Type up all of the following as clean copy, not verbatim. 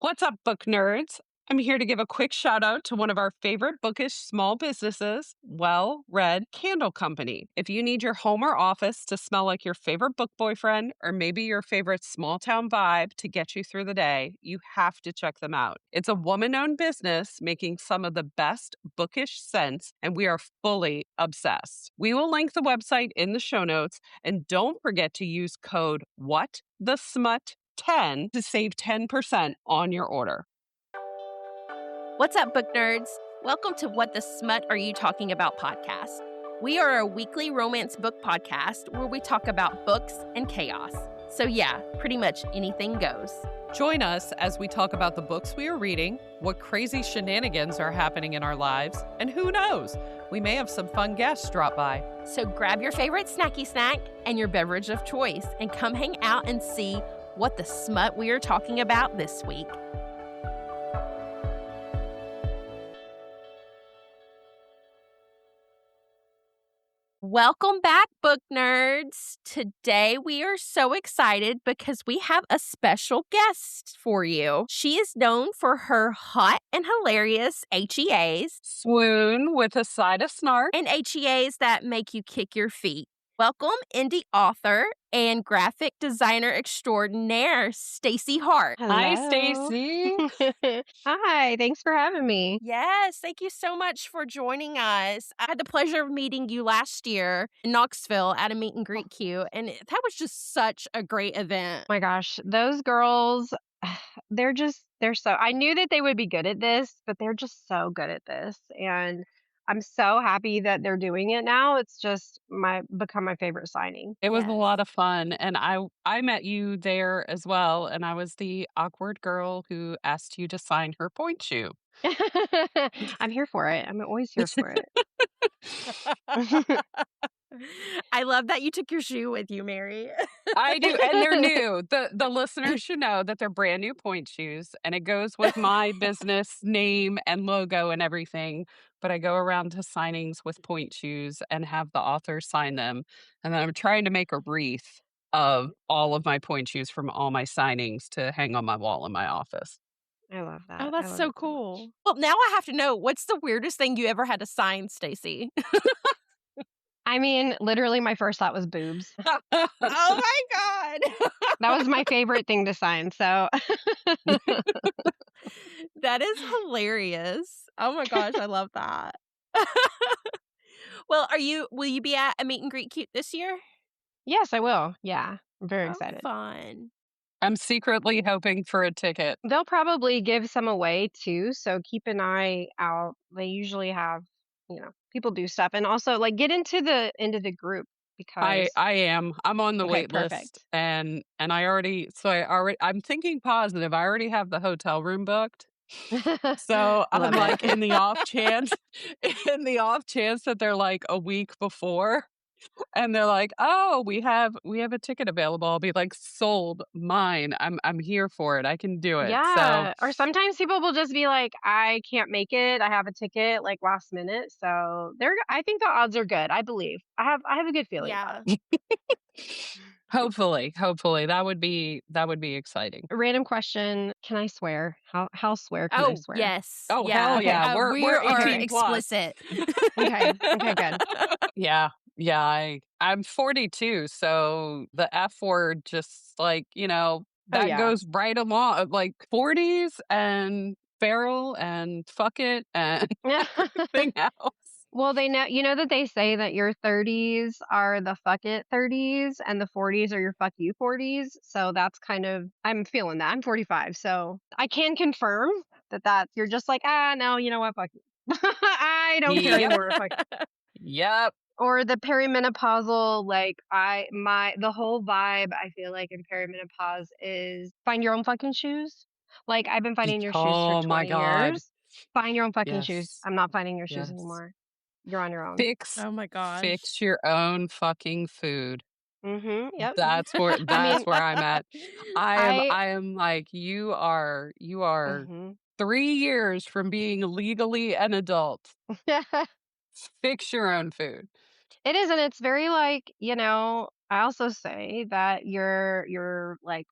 What's up, book nerds? I'm here to give a quick shout out to one of our favorite bookish small businesses, Well Read Candle Company. If you need your home or office to smell like your favorite book boyfriend or maybe your favorite small town vibe to get you through the day, you have to check them out. It's a woman owned business making some of the best bookish scents, and we are fully obsessed. We will link the website in the show notes, and don't forget to use code WhatTheSmut10 to save 10% on your order. What's up, book nerds? Welcome to What the Smut Are You Talking About podcast. We are a weekly romance book podcast where we talk about books and chaos. So yeah, pretty much anything goes. Join us as we talk about the books we are reading, what crazy shenanigans are happening in our lives, and who knows, we may have some fun guests drop by. So grab your favorite snacky snack and your beverage of choice and come hang out and see what the smut we are talking about this week. Welcome back, book nerds. Today we are so excited because we have a special guest for you. She is known for her hot and hilarious HEAs. Swoon with a side of snark. And HEAs that make you kick your feet. Welcome indie author and graphic designer extraordinaire, Staci Hart. Hello. Hi, Stacy. Hi, thanks for having me. Yes, thank you so much for joining us. I had the pleasure of meeting you last year in Knoxville at a meet and greet queue, and that was just such a great event. Oh my gosh, those girls, they're so, I knew that they would be good at this, but they're just so good at this. And I'm so happy that they're doing it now. It's just become my favorite signing. It was a Yes. lot of fun. And I met you there as well. And I was the awkward girl who asked you to sign her point shoe. I'm here for it. I'm always here for it. I love that you took your shoe with you, Mary. I do. And they're new. The listeners should know that they're brand new point shoes. And it goes with my business name and logo and everything. But I go around to signings with point shoes and have the author sign them. And then I'm trying to make a wreath of all of my point shoes from all my signings to hang on my wall in my office. I love that. Oh, I that's love so it much. cool. Well, now I have to know, what's the weirdest thing you ever had to sign, Stacy? I mean, literally, my first thought was boobs. Oh my God. That was my favorite thing to sign. So That is hilarious. Oh my gosh, I love that. Well, will you be at a meet and greet cute this year? yes, I will. Yeah, I'm very Oh, excited. fun. I'm secretly hoping for a ticket. They'll probably give some away too, so keep an eye out. They usually have, people do stuff, and also like get into the group because I am. I'm on the okay, wait perfect. list and I'm thinking positive. I already have the hotel room booked. So I'm Love it. like in the off chance that they're like a week before and they're like, "Oh, we have a ticket available." I'll be like, "Sold, mine. I'm here for it. I can do it." So Yeah, or sometimes people will just be like, "I can't make it. I have a ticket like last minute." So I think the odds are good. I believe. I have a good feeling about Yeah. it. hopefully that would be exciting. Random question: can I swear? How swear can I Oh, swear? yes. Oh, Yeah. hell yeah. We're we are 18 plus. explicit. Okay. Okay. Good. Yeah. Yeah, I'm 42, so the F word just like, Oh that yeah. goes right along like 40s and feral and fuck it and everything else. Well, they know, that they say that your 30s are the fuck it 30s and the 40s are your fuck you 40s. So that's I'm feeling that. I'm 45. So I can confirm that you're just like, no, you know what? Fuck you. I don't care Yep. anymore. Fuck you. Yep. Or the perimenopausal, like the whole vibe I feel like in perimenopause is find your own fucking shoes. Like I've been finding your shoes for Oh my 20 God. years. Find your own fucking shoes. Yes. I'm not finding your shoes Yes. anymore. You're on your own. Fix Oh my gosh. fix your own fucking food. Yep. That's where I mean, I'm at. I am like you are mhm. 3 years from being legally an adult. Fix your own food. It is, and it's very like, I also say that your like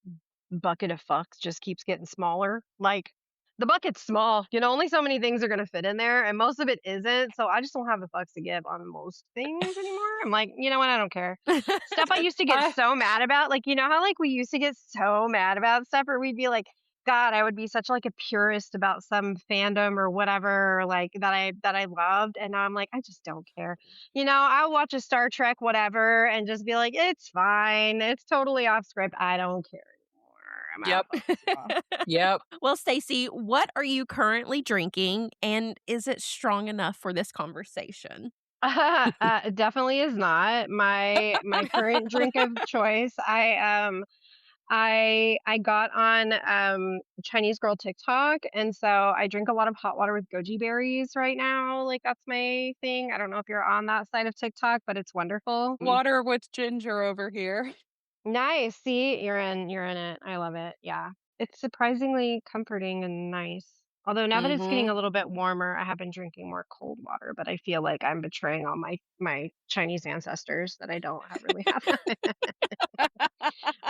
bucket of fucks just keeps getting smaller. Like the bucket's small, only so many things are gonna fit in there, and most of it isn't. So I just don't have the fucks to give on most things anymore. I'm like, you know what? I don't care. Stuff I used to get I so mad about, like how like we used to get so mad about stuff, or we'd be like, God, I would be such like a purist about some fandom or whatever, like that I loved, and now I'm like, I just don't care. I'll watch a Star Trek whatever and just be like, it's fine, it's totally off script. I don't care anymore. I'm out Yep. of fucks, y'all. Yep. Well, Stacy, what are you currently drinking, and is it strong enough for this conversation? It definitely is not my current drink of choice. I got on Chinese girl TikTok, and so I drink a lot of hot water with goji berries right now. Like that's my thing. I don't know if you're on that side of TikTok, but it's wonderful. Water with ginger over here. Nice. See, you're in it. I love it. Yeah. It's surprisingly comforting and nice. Although now that it's getting Mhm. a little bit warmer, I have been drinking more cold water, but I feel like I'm betraying all my Chinese ancestors that I don't have really have.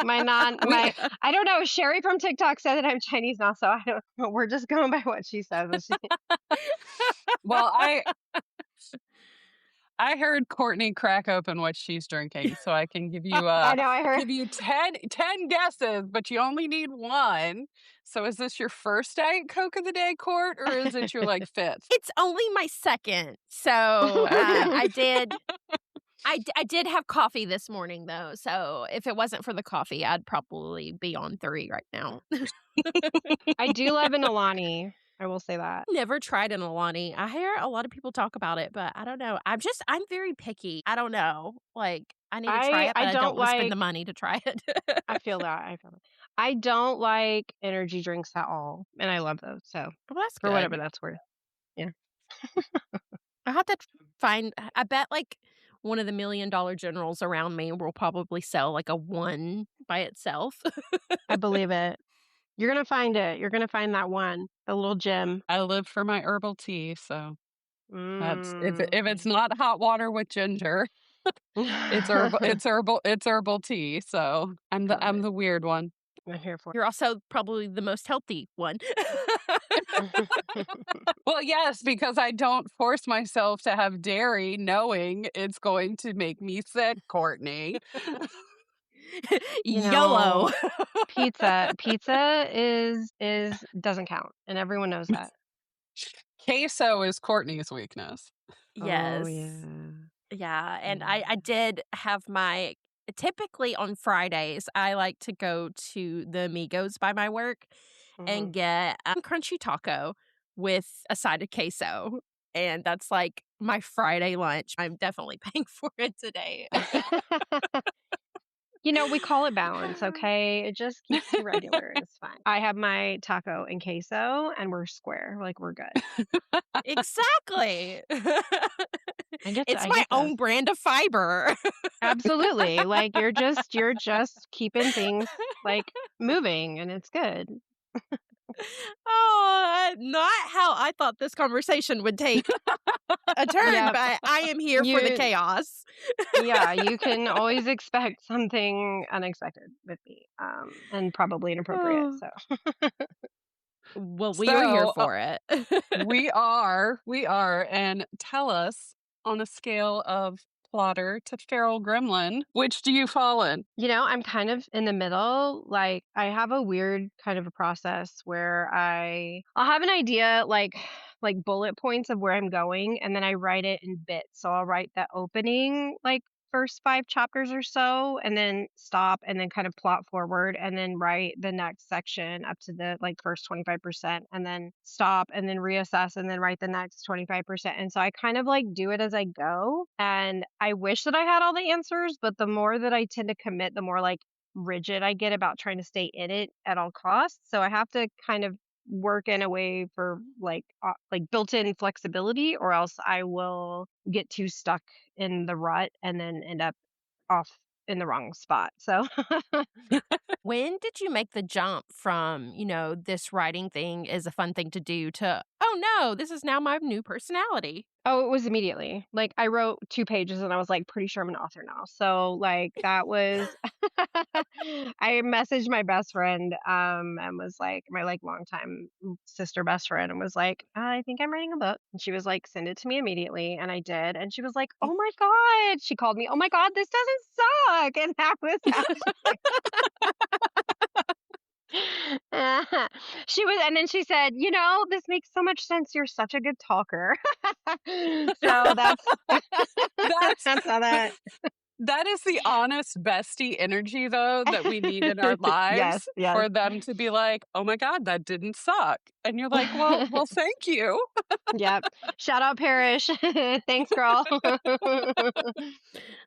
My non We my I don't know. Sherry from TikTok said that I'm Chinese now, so I don't know. We're just going by what she says. well, I heard Courtney crack open what she's drinking, so I can I know. I heard. give you 10 guesses, but you only need one. So is this your first Diet Coke of the day, Court, or is it your like fifth? It's only my second. So Okay. I did have coffee this morning, though. So if it wasn't for the coffee, I'd probably be on 3 right now. I do love an Alani. I will say that. Never tried an Alani. I hear a lot of people talk about it, but I don't know. I'm very picky. I don't know. Like, I need to try I it, I but I don't don't wanna spend the like. money to try it. I feel that. I feel that. I don't like energy drinks at all, and I love those. So Well, that's for whatever good. that's worth. Yeah. I have to find I bet, like, one of the $1,000,000 generals around me will probably sell, like, a 1 by itself. I believe it. You're gonna find it. You're gonna find that one, the little gem. I live for my herbal tea, so that's if it's Mm. not hot water with ginger, it's herbal tea. So Love I'm it. the weird one. I'm here for You're also probably the most healthy one. it. Well, yes, because I don't force myself to have dairy knowing it's going to make me sick, Courtney. You YOLO. know, pizza is doesn't count, and everyone knows that. Queso is Courtney's weakness. Oh Yes. yeah. Yeah, and I Yeah. did have my typically on Fridays, I like to go to the Amigos by my work and Mhm. get a crunchy taco with a side of queso, and that's, like, my Friday lunch. I'm definitely paying for it today. We call it balance, okay? It just keeps you regular and it's fine. I have my taco and queso and we're square. Like we're good. Exactly. It's I my get this. own brand of fiber. Absolutely. Like you're just keeping things like moving and it's good. Oh, not how I thought this conversation would take a turn, Yeah. but I am here for the You chaos. yeah, you can always expect something unexpected with me. And probably inappropriate. Oh. So Well, we are here So for it. we are, and tell us on a scale of plotter to feral gremlin, which do you fall in? I'm kind of in the middle. Like I have a weird kind of a process where I'll have an idea like bullet points of where I'm going and then I write it in bits. So I'll write the opening like first 5 chapters or so and then stop and then kind of plot forward and then write the next section up to the like first 25% and then stop and then reassess and then write the next 25%. And so I kind of like do it as I go. And I wish that I had all the answers, but the more that I tend to commit, the more like rigid I get about trying to stay in it at all costs. So I have to kind of work in a way for like built-in flexibility or else I will get too stuck in the rut and then end up off in the wrong spot. So When did you make the jump from, this writing thing is a fun thing to do to, oh no, this is now my new personality? Oh, it was immediately. Like, I wrote 2 pages and I was like, pretty sure I'm an author now. So, like, that was I messaged my best friend, and was like my, like, longtime sister best friend and was like, "I think I'm writing a book." And she was like, "Send it to me immediately." And I did. And she was like, "Oh my God." She called me, "Oh my God, this doesn't suck." And that was how she was, and then she said, "This makes so much sense. You're such a good talker." So that's That's that's how that. that is the honest bestie energy, though, that we need in our Yes, lives yes. for them to be like, "Oh my God, that didn't suck." And you're like, "Well, thank you." Yep. Shout out Parrish. Thanks, girl.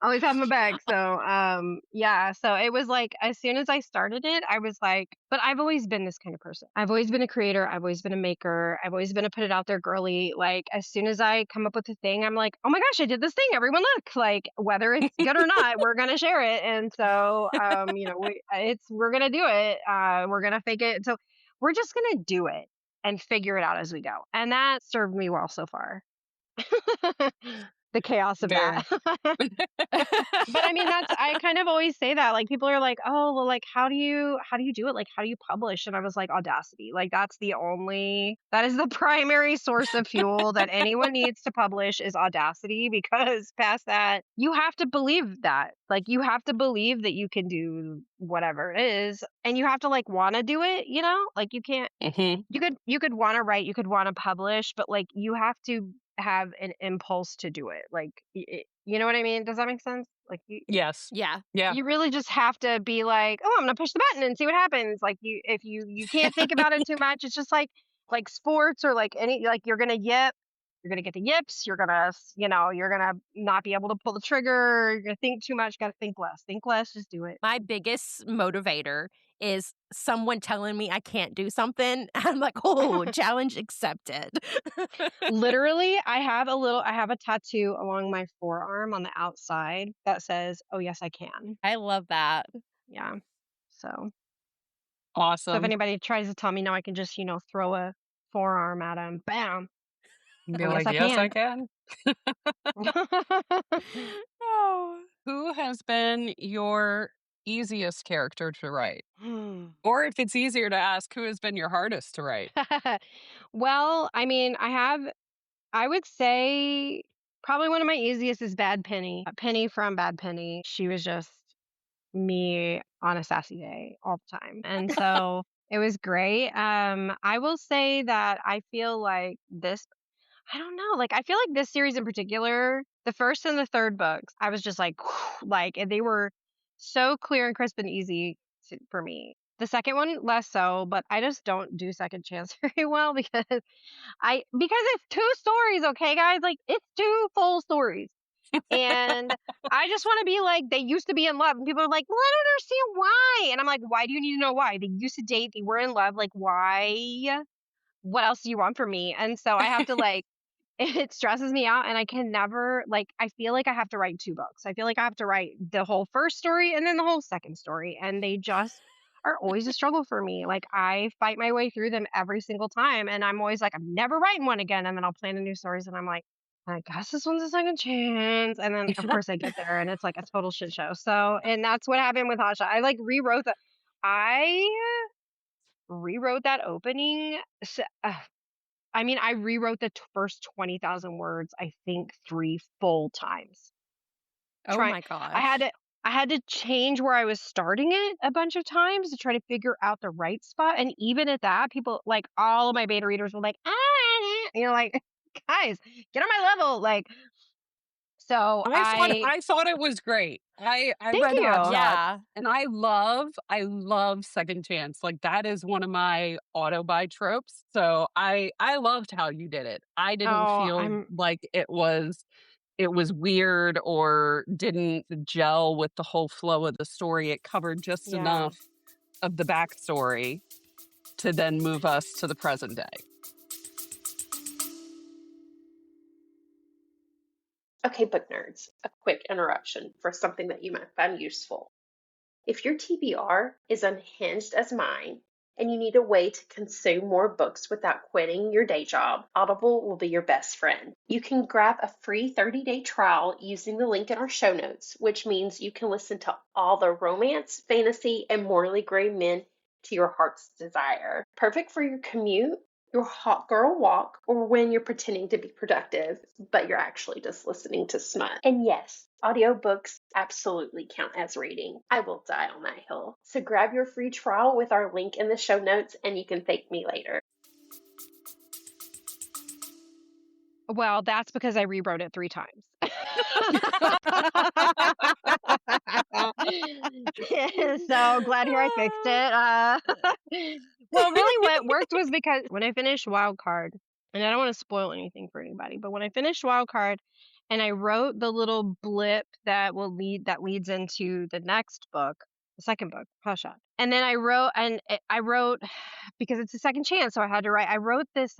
Always have my back. So, yeah. So it was like as soon as I started it, I was like, but I've always been this kind of person. I've always been a creator. I've always been a maker. I've always been a put it out there girly. Like as soon as I come up with a thing, I'm like, oh my gosh, I did this thing. Everyone look. Like whether it's good or not, we're gonna share it. And so, we're gonna do it. We're gonna fake it. So we're just gonna do it and figure it out as we go. And that served me well so far. The chaos of that. Very. But I mean, I kind of always say that. Like people are like, "Oh, well, like how do you do it? Like how do you publish?" And I was like, "Audacity." Like that is the primary source of fuel that anyone needs to publish is Audacity because past that, you have to believe that. Like you have to believe that you can do whatever it is and you have to like want to do it, you know? Like you can't Mhm. you could want to write, you could want to publish, but like you have to have an impulse to do it. Like, you know what I mean? Does that make sense? Like Yes. Yeah. Yeah. you really just have to be like, oh, I'm gonna push the button and see what happens. Like if you can't think about it too much. It's just like sports or like any like you're gonna get the yips. You're gonna not be able to pull the trigger. You're gonna think too much. Got to think less. Think less. Just do it. My biggest motivator is someone telling me I can't do something. I'm like, oh, challenge accepted. Literally, I have a tattoo along my forearm on the outside that says, "Oh yes, I can." I love that. Yeah. So if Awesome. anybody tries to tell me no, I can just, throw a forearm at them. Bam. Be Oh yes, like, I "Yes, I can. can." Oh, who has been your easiest character to write? Hmm. Or if it's easier to ask, who has been your hardest to write? Well, I mean, I would say probably one of my easiest is Bad Penny. Penny from Bad Penny. She was just me on a sassy day all the time. And so it was great. I will say that I feel like I don't know, like I feel like this series in particular, the first and the third books, I was just like, like and they were so clear and crisp and easy for me. The second one less so, but I just don't do second chance very well because it's two stories, okay, guys? Like it's two full stories. And I just want to be like, they used to be in love. And people are like, well, I don't understand why. And I'm like, why do you need to know why? They used to date, they were in love. Like, why? What else do you want from me? And so I have to like, it stresses me out. And I can never, like, I feel like I have to write two books. I feel like I have to write the whole first story and then the whole second story. And they just are always a struggle for me. Like, I fight my way through them every single time. And I'm always like, I'm never writing one again. And then I'll plan a new stories. And I'm like, I guess this one's a second chance. And then, of course, I get there and it's like a total shit show. So, and that's what happened with Hasha. I rewrote that opening. I mean, I rewrote the first 20,000 words, I think 3 full times. Oh Try my I had gosh. to I had to change where I was starting it a bunch of times to try to figure out the right spot. And even at that, people like all of my beta readers were like, like, guys, get on my level. Like, so I thought it was great. I thank read Hot you. Shot Yeah. and I love second chance. Like that is one of my auto buy tropes. So I loved how you did it. I didn't Oh, feel like it was weird or didn't gel with the whole flow of the story. It covered just yeah. enough of the backstory to then move us to the present day. Okay, book nerds, a quick interruption for something that you might find useful. If your TBR is unhinged as mine, and you need a way to consume more books without quitting your day job, Audible will be your best friend. You can grab a free 30-day trial using the link in our show notes, which means you can listen to all the romance, fantasy, and morally gray men to your heart's desire. Perfect for your commute, your hot girl walk, or when you're pretending to be productive, but you're actually just listening to smut. And yes, audiobooks absolutely count as reading. I will die on that hill. So grab your free trial with our link in the show notes and you can thank me later. Well, that's because I rewrote it 3 times. So glad here I fixed it. Well, really what worked was because when I finished Wild Card, and I don't want to spoil anything for anybody, but when I finished Wild Card and I wrote the little blip that leads into the next book, the second book, Hush Up. And then I wrote because it's a second chance, so I had to write. I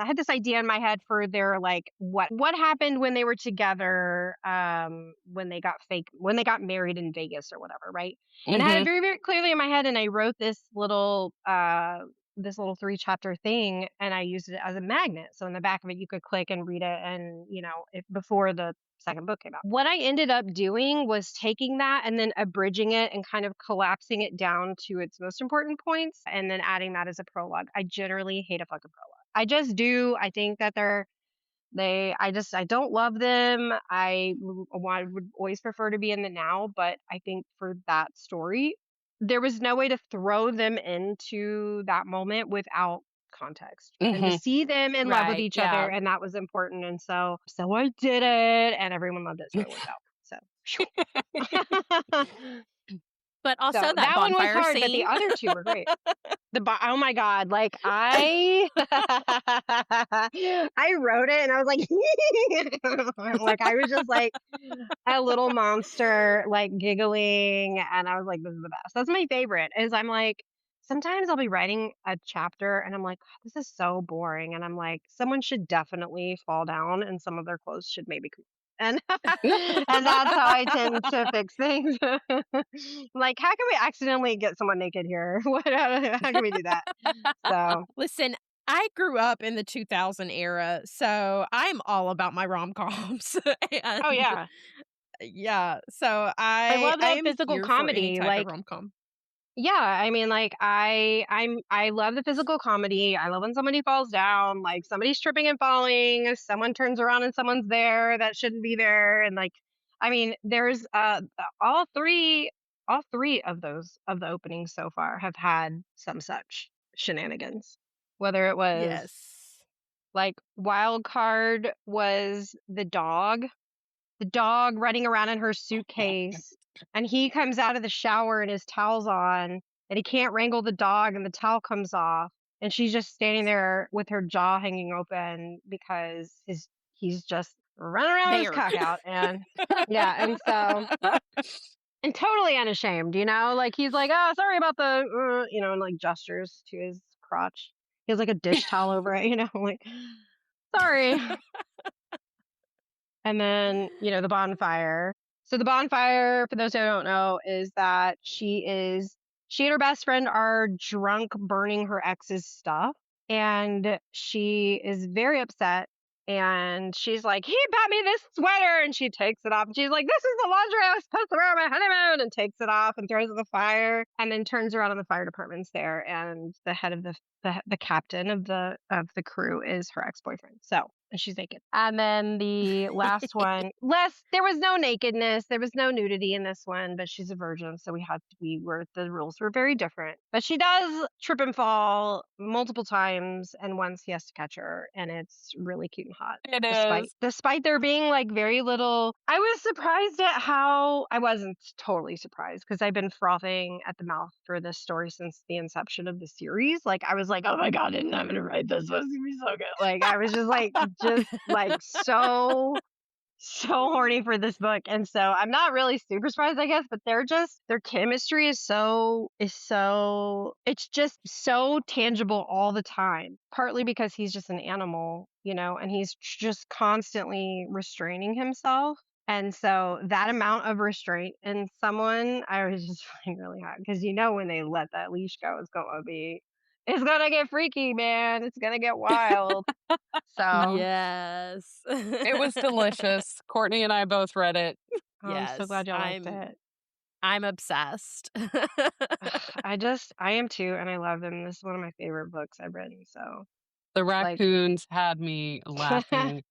had this idea in my head for their like what happened when they were together, when they got married in Vegas or whatever, right? And I had it very, very clearly in my head, and I wrote this little 3-chapter thing, and I used it as a magnet. So in the back of it, you could click and read it, and if before the second book came out. What I ended up doing was taking that and then abridging it and kind of collapsing it down to its most important points, and then adding that as a prologue. I generally hate a fucking prologue. I just do. I think that I don't love them. Would always prefer to be in the now, but I think for that story, there was no way to throw them into that moment without context and to see them in love with Right, each other, and that was important. And so I did it, and everyone loved it, so it worked out. So But also so that that one was bonfire hard, but the scene. other two were great. Oh my god, like I I wrote it and I was like I was just like a little monster, like giggling, and I was like, this is the best. That's my favorite. Is I'm like, sometimes I'll be writing a chapter and I'm like, "God, this is so boring," and I'm like, someone should definitely fall down and some of their clothes should maybe come. And and that's how I tend to fix things. Like, how can we accidentally get someone naked here? How can we do that? So, Listen, I grew up in the 2000 era, so I'm all about my rom-coms. oh And yeah, yeah, so I I love I that am physical here for any comedy. type of Like, rom-com. yeah, I mean, like I love the physical comedy. I love when somebody falls down, like somebody's tripping and falling, someone turns around and someone's there that shouldn't be there, and like, I mean, there's all three of the openings so far have had some such shenanigans. Whether it was Yes. like Wild Card was the dog running around in her suitcase, and he comes out of the shower and his towel's on, and he can't wrangle the dog and the towel comes off, and she's just standing there with her jaw hanging open because he's just running around with his There. cock out. And yeah, and so and totally unashamed, like he's like, oh, sorry about the and like gestures to his crotch. He has like a dish towel over it, like, sorry. And then, the bonfire. So the bonfire, for those who don't know, is that she and her best friend are drunk burning her ex's stuff. And she is very upset. And she's like, he bought me this sweater. And she takes it off. And she's like, this is the laundry I was supposed to wear on my honeymoon. And takes it off and throws it in the fire. And then turns around and the fire department's there. And the head of the captain of the crew is her ex-boyfriend. So, and she's naked. And then the last one, there was no nakedness, there was no nudity in this one, but she's a virgin, so the rules were very different. But she does trip and fall multiple times, and once he has to catch her, and it's really cute and hot. It is. Despite there being like very little, I was surprised at how I wasn't totally surprised because I've been frothing at the mouth for this story since the inception of the series. Like I was like, oh my god, I'm gonna write this. This is gonna be so good. Like I was just like so horny for this book. And so I'm not really super surprised, I guess, but their chemistry is it's just so tangible all the time. Partly because he's just an animal, and he's just constantly restraining himself. And so that amount of restraint in someone, I was just finding really hot because when they let that leash go, it's gonna get freaky, man. It's gonna get wild. So Yes. It was delicious. Courtney and I both read it. I'm so Yes, glad y'all liked it. I'm obsessed. I am too, and I love them. This is one of my favorite books I've written. So The like, raccoons had me laughing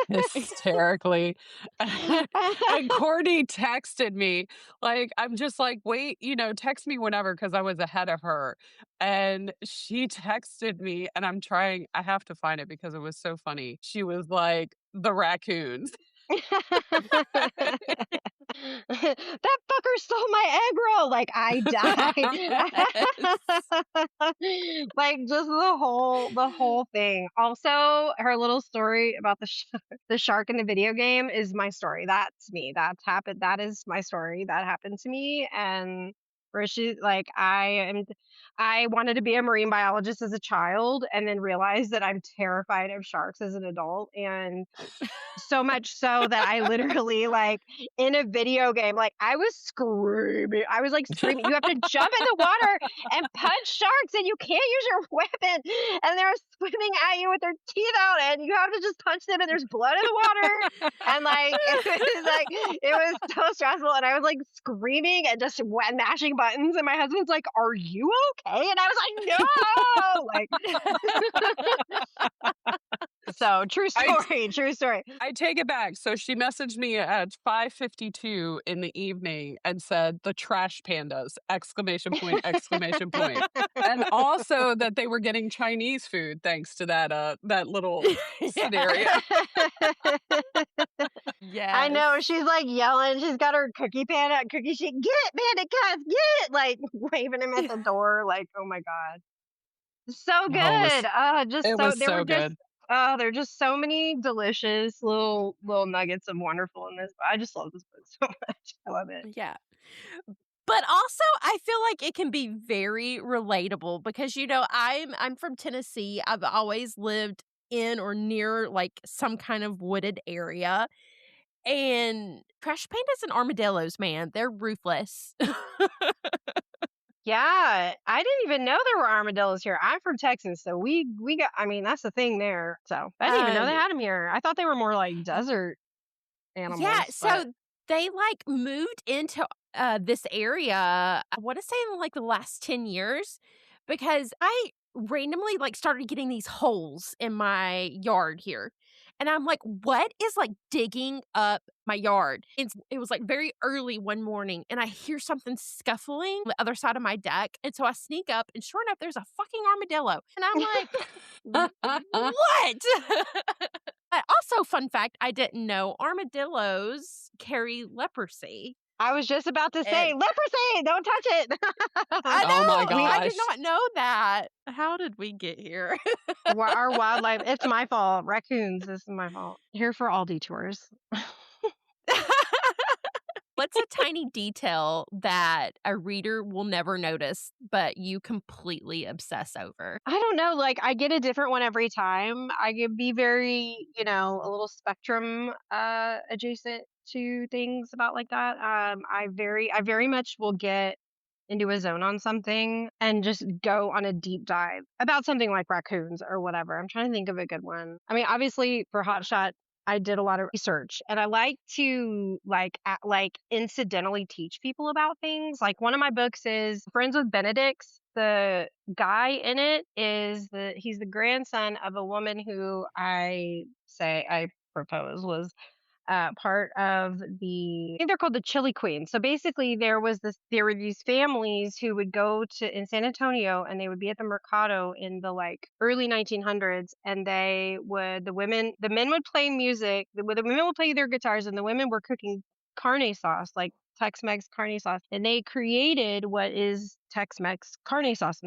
hysterically. And Courtney texted me, like, I'm just like, wait, text me whenever because I was ahead of her. And she texted me, and I have to find it because it was so funny. She was like, the raccoons. that fucker stole my egg roll. Like I Yes. died. Like just the whole thing. Also, her little story about the shark in the video game is my story. That's me. That's happened. That is my story. That happened to me. And where she like I wanted to be a marine biologist as a child and then realized that I'm terrified of sharks as an adult. And so much so that I literally like in a video game, like I was screaming. I was like screaming. You have to jump in the water and punch sharks, and you can't use your weapon. And they're swimming at you with their teeth out, and you have to just punch them. And there's blood in the water, and like it was so stressful. And I was like screaming and just mashing buttons. And my husband's like, "Are you okay?" And I was like, "No!" Like. So true story, true story. I take it back. So she messaged me at 5:52 in the evening and said, "The trash pandas!" Exclamation point! Exclamation point! And also that they were getting Chinese food thanks to that little scenario. Yes. I know she's like yelling. She's got her cookie panda, cookie sheet. Get bandit cats, get like waving him at the door. Like, oh my god, so good. It was so good. Oh, there are just so many delicious little nuggets of wonderful in this. I just love this book so much. I love it. Yeah. But also, I feel like it can be very relatable because I'm from Tennessee. I've always lived in or near like some kind of wooded area. And trash pandas and armadillos, man, they're ruthless. Yeah, I didn't even know there were armadillos here. I'm from Texas, so we got. I mean, that's the thing there. So I didn't even know they had them here. I thought they were more like desert animals. Yeah, so but- they like moved into this area, I want to say in like the last 10 years because I randomly like started getting these holes in my yard here. And I'm like, what is like digging up my yard? It was like very early one morning and I hear something scuffling on the other side of my deck. And so I sneak up and sure enough, there's a fucking armadillo. And I'm like, what? Also, fun fact, I didn't know armadillos carry leprosy. I was just about to say leprosy. Don't touch it. I know. Oh my I did gosh. not know that. How did we get here? Our wildlife. It's my fault. Raccoons. This is my fault. Here for all detours. What's a tiny detail that a reader will never notice, but you completely obsess over? I don't know. Like I get a different one every time. I can be very, a little spectrum adjacent to things about like that. I very much will get into a zone on something and just go on a deep dive about something like raccoons or whatever. I'm trying to think of a good one. I mean, obviously for Hot Shot, I did a lot of research and I like to like incidentally teach people about things. Like one of my books is Friends with Benedicts. The guy in it he's the grandson of a woman who I propose was part of I think they're called the Chili Queens. So basically there were these families who would go in San Antonio and they would be at the Mercado in the like early 1900s and the men would play music, the women would play their guitars and the women were cooking carne sauce, like Tex-Mex carne sauce. And they created what is Tex-Mex carne sauce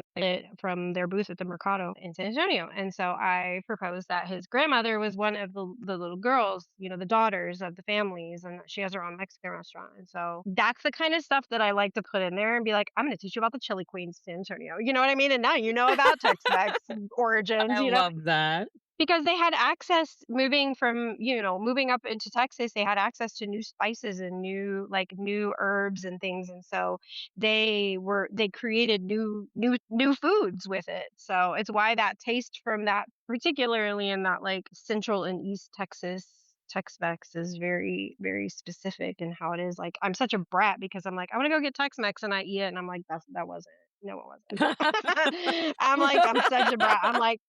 from their booth at the Mercado in San Antonio. And so I proposed that his grandmother was one of the little girls, the daughters of the families, and she has her own Mexican restaurant. And so that's the kind of stuff that I like to put in there and be like, I'm going to teach you about the Chili Queens, San Antonio. You know what I mean? And now you know about Tex-Mex origins. I love that. Because they had access moving from, moving up into Texas, they had access to new spices and new herbs and things. And so they created new foods with it. So it's why that taste from that, particularly in that like central and east Texas Tex-Mex, is very, very specific in how it is. Like I'm such a brat because I'm like, I want to go get Tex-Mex, and I eat it and I'm like, that wasn't, no, it wasn't. I'm like, I'm such a brat. I'm like,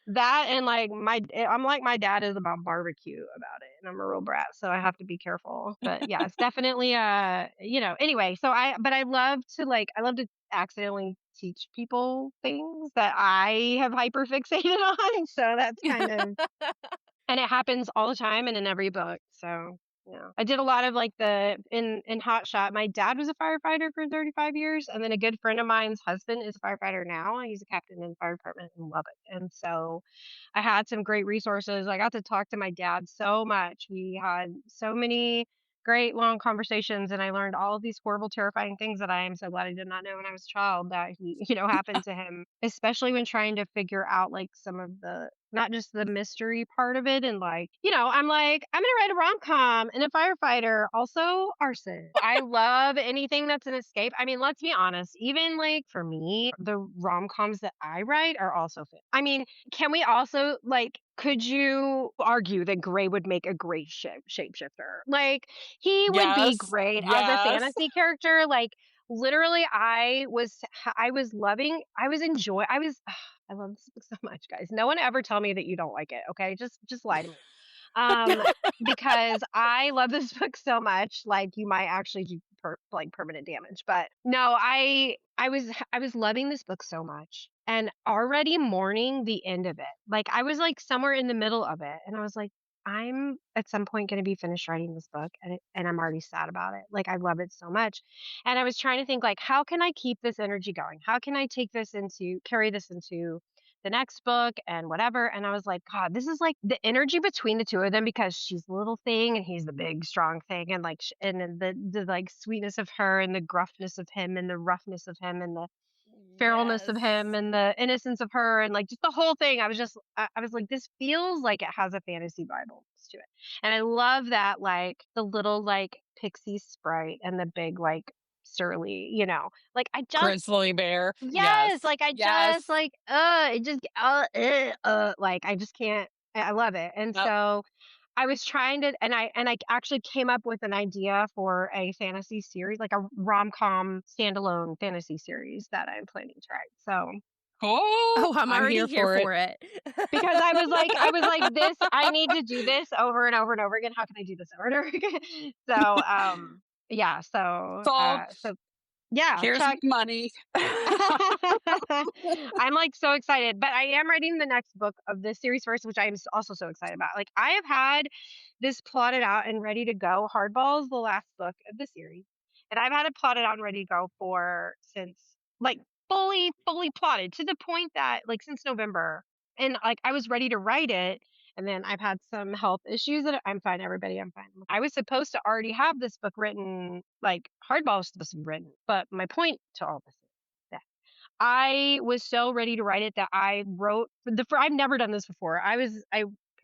that and like I'm like my dad is about barbecue about it, and I'm a real brat, so I have to be careful. But yeah, it's definitely anyway, so I love to accidentally teach people things that I have hyper fixated on. So that's kind of, and it happens all the time and in every book. So yeah, I did a lot of like in Hot Shot. My dad was a firefighter for 35 years, and then a good friend of mine's husband is a firefighter now. He's a captain in the fire department in Lubbock, and so I had some great resources. I got to talk to my dad so much. We had so many great long conversations, and I learned all of these horrible, terrifying things that I am so glad I did not know when I was a child that he, happened to him, especially when trying to figure out like some of the, not just the mystery part of it. And like, I'm like, I'm gonna write a rom-com and a firefighter, also arson. I love anything that's an escape. I mean, let's be honest, even like for me, the rom-coms that I write are also fit. I mean, can we also like, could you argue that Gray would make a great shapeshifter? Like, he would be Yes. great as a Yes. fantasy character. Like, literally, I was I love this book so much, guys. No one ever tell me that you don't like it, okay? Just lie to me. Um, because I love this book so much, like you might actually do like permanent damage. But no, I was loving this book so much and already mourning the end of it. Like I was like somewhere in the middle of it, and I was like, I'm at some point going to be finished writing this book, and I'm already sad about it. Like I love it so much. And I was trying to think like, how can I keep this energy going? How can I carry this into the next book and whatever? And I was like, God, this is like the energy between the two of them, because she's the little thing and he's the big strong thing, and like and then the like sweetness of her and the gruffness of him and the roughness of him and the feralness of Yes. him and the innocence of her, and like just the whole thing. I was like, this feels like it has a fantasy Bible to it. And I love that, like the little like pixie sprite and the big like surly, like I just, Grizzly bear. yes, Yes. like I just Yes. like it just like I just can't, I love it. And Yep. so I was trying to, and I actually came up with an idea for a fantasy series, like a rom-com standalone fantasy series that I'm planning to write. So Cool. Oh, I'm I'm already here here for it. for it. because I was like this, I need to do this over and over and over again. How can I do this over and over again? So yeah, Sold. so yeah, Here's my check. money. I'm like so excited, but I am writing the next book of this series first, which I'm also so excited about. Like I have had this plotted out and ready to go. Hardball is the last book of the series, and I've had it plotted out and ready to go for since like fully plotted, to the point that like since November, and like I was ready to write it. And then I've had some health issues that I'm fine, everybody. I'm fine. I was supposed to already have this book written, like Hardball was supposed to be written. But my point to all this is that I was so ready to write it that I wrote I've never done this before. I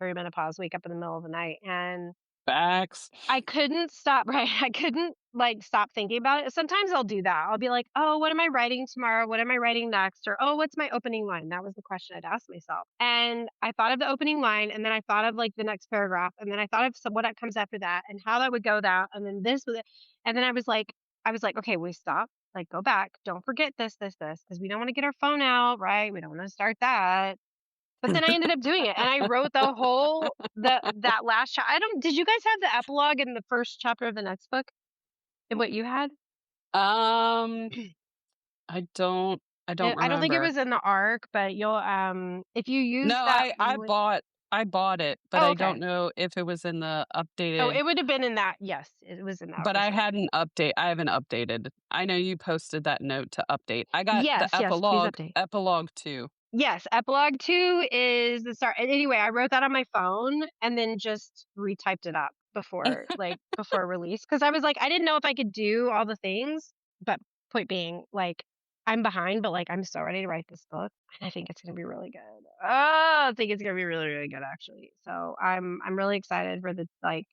perimenopause, wake up in the middle of the night, and Facts. I couldn't stop, right? I couldn't like stop thinking about it. Sometimes I'll do that. I'll be like, "Oh, what am I writing tomorrow? What am I writing next?" Or, "Oh, what's my opening line?" That was the question I'd ask myself. And I thought of the opening line, and then I thought of like the next paragraph, and then I thought of what that comes after that and how that would go that, and then this was it. And then I was like, "Okay, we stop. Like go back. Don't forget this because we don't want to get our phone out, right? We don't want to start that." But then I ended up doing it, and I wrote that last I don't, did you guys have the epilogue in the first chapter of the next book? And what you had? Um, I don't I don't I don't think it remember. was in the arc, but you'll if you No, use that I bought it, but Oh, I okay. don't know if it was in the Oh, updated, it would have been in that. Yes, it was in that but for sure. I haven't updated. I know you posted that note to update. I got the Yes, please update. epilogue too. Yes, epilogue 2 is the start. And anyway, I wrote that on my phone and then just retyped it up before release, because I was like, I didn't know if I could do all the things. But point being, like, I'm behind, but like I'm so ready to write this book, and I think it's gonna be really good. I think it's gonna be really, really good actually. So I'm really excited for the like.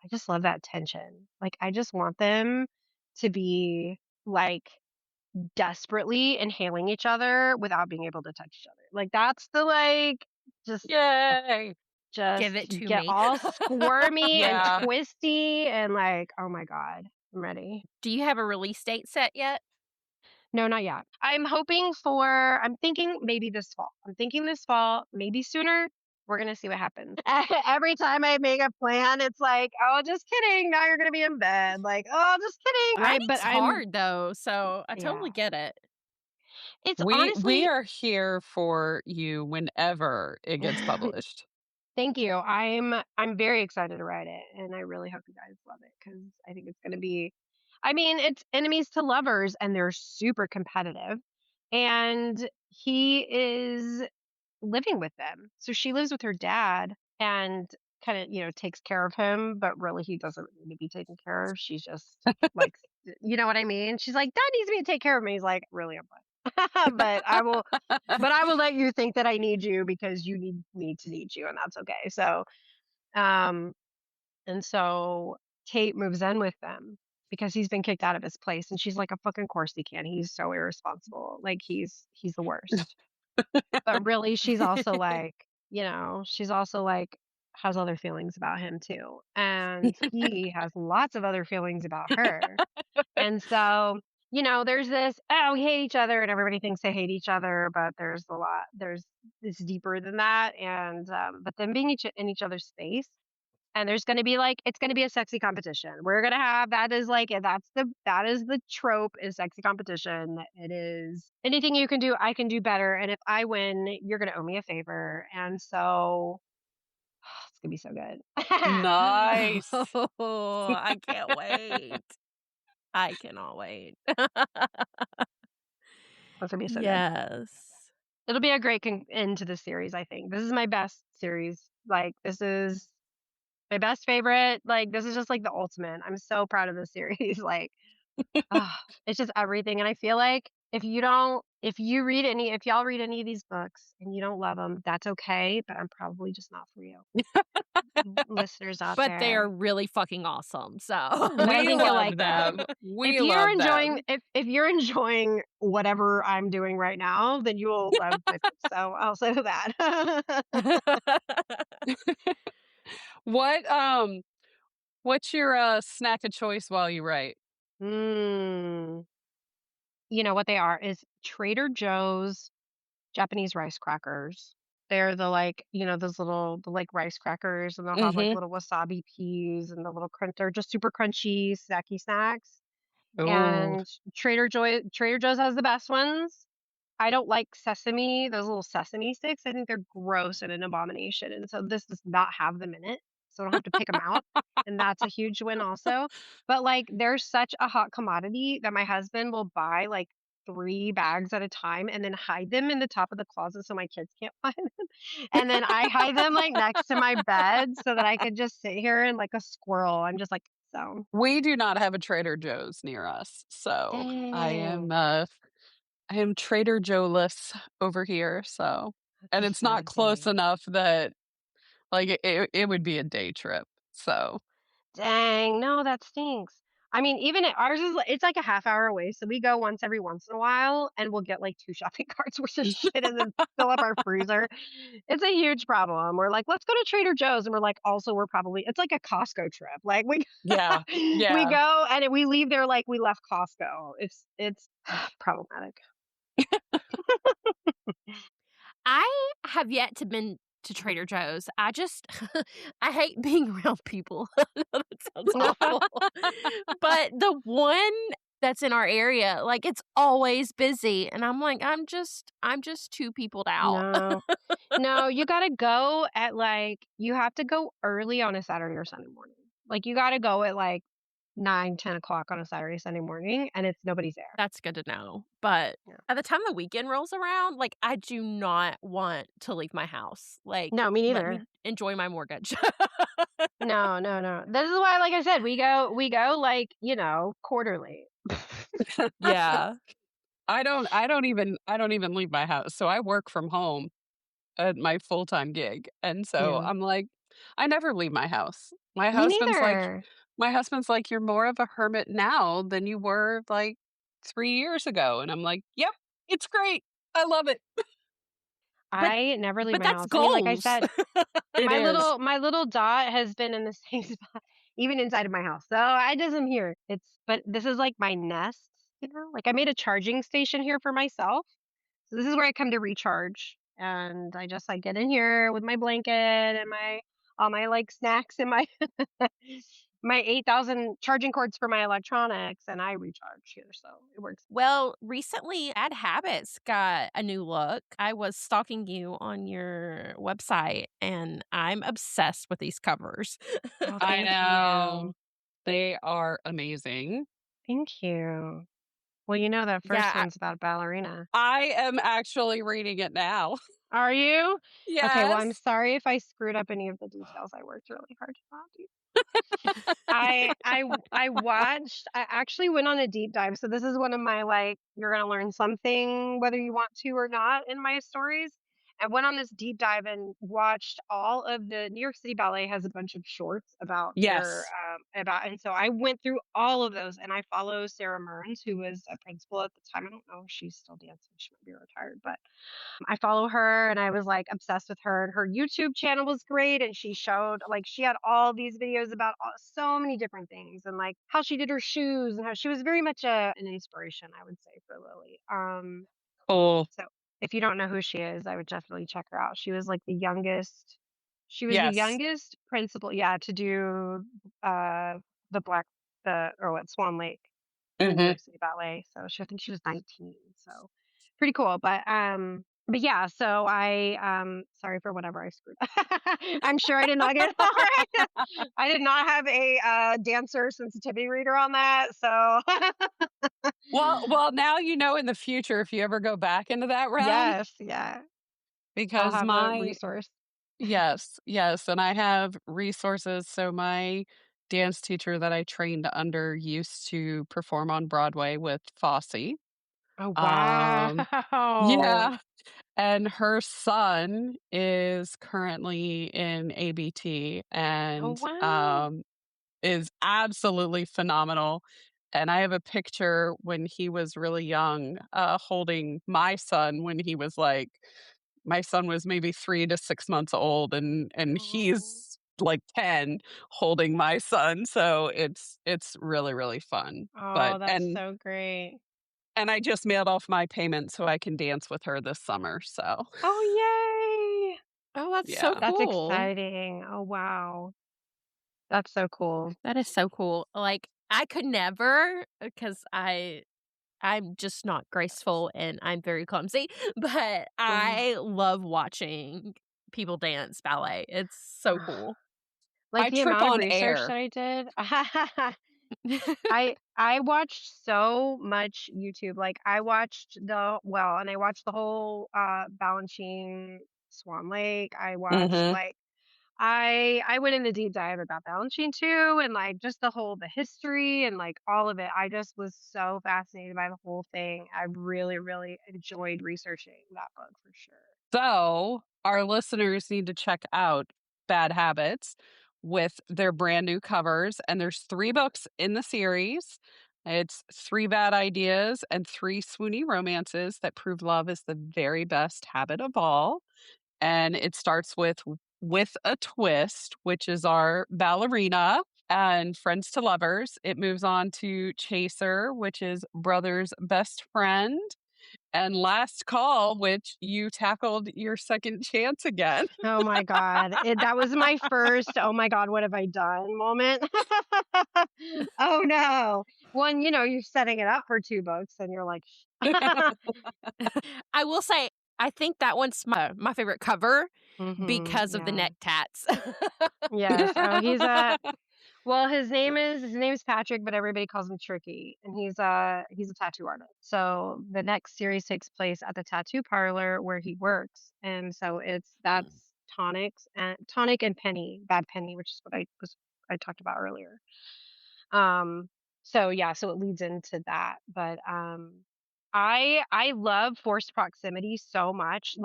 I just love that tension. Like I just want them to be like desperately inhaling each other without being able to touch each other. Like that's the like just ugh, Yay. Give just it to get me. all squirmy and Yeah. twisty and like, oh my God, I'm ready. Do you have a release date set yet? No, not yet. I'm thinking maybe this fall. I'm thinking this fall, maybe sooner. We're going to see what happens. Every time I make a plan, it's like, oh, just kidding. Now you're going to be in bed. Like, oh, just kidding. But Writing's I'm, hard though, so I yeah. totally get it. It's We honestly, are here for you whenever it gets published. thank you. I'm very excited to write it, and I really hope you guys love it because I think it's going to be. I mean, it's enemies to lovers, and they're super competitive, and he is living with them. So she lives with her dad and kind of, takes care of him, but really he doesn't need to be taken care of. She's just like, you know what I mean? She's like, Dad needs me to take care of me. He's like, really, I'm fine. But I will let you think that I need you because you need me to need you, and that's okay. So, um, and so Kate moves in with them because he's been kicked out of his place, and she's like, of fucking course he can. He's so irresponsible. Like he's the worst. But really, she's also like has other feelings about him too. And he has lots of other feelings about her. And so, there's this, oh, we hate each other and everybody thinks they hate each other, but there's it's deeper than that. And but them being in each other's space, and there's going to be like it's going to be a sexy competition. We're going to have that is the trope is sexy competition. It is anything you can do, I can do better, and if I win, you're going to owe me a favor. And so it's going to be so good. Nice. Oh, I can't wait. I cannot wait. It's going to be so good. Yes. It'll be a great end to the series, I think. This is my best series. Like this is my best favorite. Like this is just like the ultimate. I'm so proud of this series. Like it's just everything. And I feel like if y'all read any of these books and you don't love them, that's okay. But I'm probably just not for you, listeners out But they are there. really fucking awesome. So But I We think you'll love like them. them. If We you're love them. enjoying, if you're enjoying whatever I'm doing right now, then you will love my books. So I'll say that. What what's your snack of choice while you write? mm, you know what they are is Trader Joe's Japanese rice crackers. They're the like, the like rice crackers, and they'll have like Mhm. little wasabi peas and the little crunch. They're just super crunchy, snacky snacks. Ooh. And Trader Joe's has the best ones. I don't like sesame, those little sesame sticks. I think they're gross and an abomination. And so this does not have them in it. So I don't have to pick them out. And that's a huge win also. But like they're such a hot commodity that my husband will buy like 3 bags at a time and then hide them in the top of the closet so my kids can't find them. And then I hide them like next to my bed so that I could just sit here and like a squirrel. I'm just like, so We do not have a Trader Joe's near us. So dang. I am Trader Joe-less over here. So That's and a it's not sad close day. enough that like it would be a day trip. So Dang, no, that stinks. I mean, ours is it's like a half hour away, so we go every once in a while, and we'll get like 2 shopping carts worth of shit, and then fill up our freezer. It's a huge problem. We're like, let's go to Trader Joe's, and we're like, also it's like a Costco trip. Like we yeah. we Yeah. go and we leave there like we left Costco. It's problematic. I have yet to been to Trader Joe's. I just I hate being around people. I know that sounds awful. But the one that's in our area, like it's always busy. And I'm like, I'm just too peopled out. No. No, you gotta go you have to go early on a Saturday or Sunday morning. Like you gotta go at like 9, 10 o'clock on a Saturday, Sunday morning, and nobody's there. That's good to know. But Yeah. at the time the weekend rolls around, like I do not want to leave my house. Like No, me let me neither. enjoy my mortgage. No, no, no. This is why, like I said, we go like, quarterly. Yeah. I don't even leave my house. So I work from home at my full-time gig. And so Yeah. I'm like, I never leave my house. Me neither. My husband's like, "You're more of a hermit now than you were like 3 years ago." And I'm like, "Yep, it's great. I love it." But I never leave but my that's house. I mean, like I goals. said, It is. my little dot has been in the same spot even inside of my house. So I just am here. But this is like my nest, you know? Like I made a charging station here for myself. So this is where I come to recharge. And I just like get in here with my blanket and my all my like snacks and my my 8,000 charging cords for my electronics and I recharge here. So it works. Well, recently, Bad Habits got a new look. I was stalking you on your website, and I'm obsessed with these covers. Oh, I thank you. know. They are amazing. Thank you. Well, you know that first Yeah, one's about ballerina. I am actually reading it now. Are you? Okay, well, I'm Yes. sorry if I screwed up any of the details. I worked really hard to not do. I actually went on a deep dive. So this is one of my like you're gonna learn something whether you want to or not in my stories. I went on this deep dive and watched all of the New York City Ballet has a bunch of shorts about their Yes. about and so I went through all of those and I follow Sarah Mearns, who was a principal at the time. I don't know if she's still dancing, she might be retired, but I follow her and I was like obsessed with her and her YouTube channel was great and she showed like she had all these videos about so many different things and like how she did her shoes and how she was very much an inspiration I would say for Lily. Cool. So if you don't know who she is, I would definitely check her out. She was like the youngest Yes. principal, yeah, to do uh the black the or what Swan Lake in the New Mhm. York City Ballet. So I think she was 19. So pretty cool. But yeah, so I sorry for whatever I screwed up. I'm sure I did not get it all right. I did not have a dancer sensitivity reader on that. So Well, now you know in the future if you ever go back into that realm yes, yeah. I'll because have a my resource. yes, yes, and I have resources. So my dance teacher that I trained under used to perform on Broadway with Fosse. Oh Um, wow. yeah, and her son is currently in ABT Oh and, wow. is absolutely phenomenal, and I have a picture when he was really young, holding my son when he was, like my son was maybe 3 to 6 months old, and Oh, he's, like, 10 holding my son, so it's really, really fun, but oh, that's so great. and I just mailed off my payment so I can dance with her this summer, so Oh yay. Oh, that's so yeah. That's cool. exciting. Oh wow. That's so cool. That is so cool. Like, I could never because I'm just not graceful and I'm very clumsy, but Mm. I love watching people dance ballet. It's so cool. Like I the trip amount of on research air. that I did. I watched so much YouTube. Like I watched and I watched the whole Balanchine Swan Lake. I watched Mhm. like I went in the deep dive about Balanchine too and like just the history and like all of it. I just was so fascinated by the whole thing. I really, really enjoyed researching that book for sure. So, our listeners need to check out Bad Habits with their brand new covers, and there's 3 books in the series. It's 3 bad ideas and 3 swoony romances that prove love is the very best habit of all. And it starts with a twist, which is our ballerina and friends to lovers. It moves on to chaser, which is brother's best friend, and last call, which you tackled your second chance again. Oh my god. That was my first, "Oh my god, what have I done?" moment. Oh no. One, you're setting it up for 2 books and you're like, I will say, I think that one's my favorite cover mhm, because of the yeah. neck tats. Yes. Oh, well, his name's Patrick, but everybody calls him Tricky, and he's a tattoo artist. So the next series takes place at the tattoo parlor where he works, and so that's Tonic and Penny, Bad Penny, which is what I talked about earlier. Um, so yeah, so it leads into that, but I love forced proximity so much.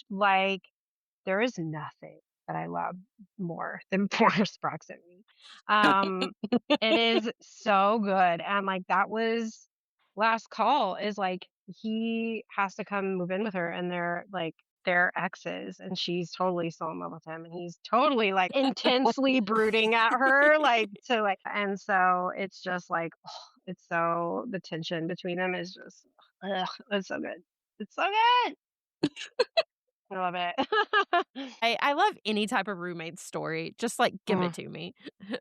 Like there is nothing that I love more than forced proximity. Um, it is so good. And like that was last call is like he has to come move in with her and they're exes and she's totally still in love with him and he's totally like intensely brooding at her and so it's just like it's so the tension between them is just it's so good. It's so good. I love it. I love any type of roommate story. Just like give it Mm, to me.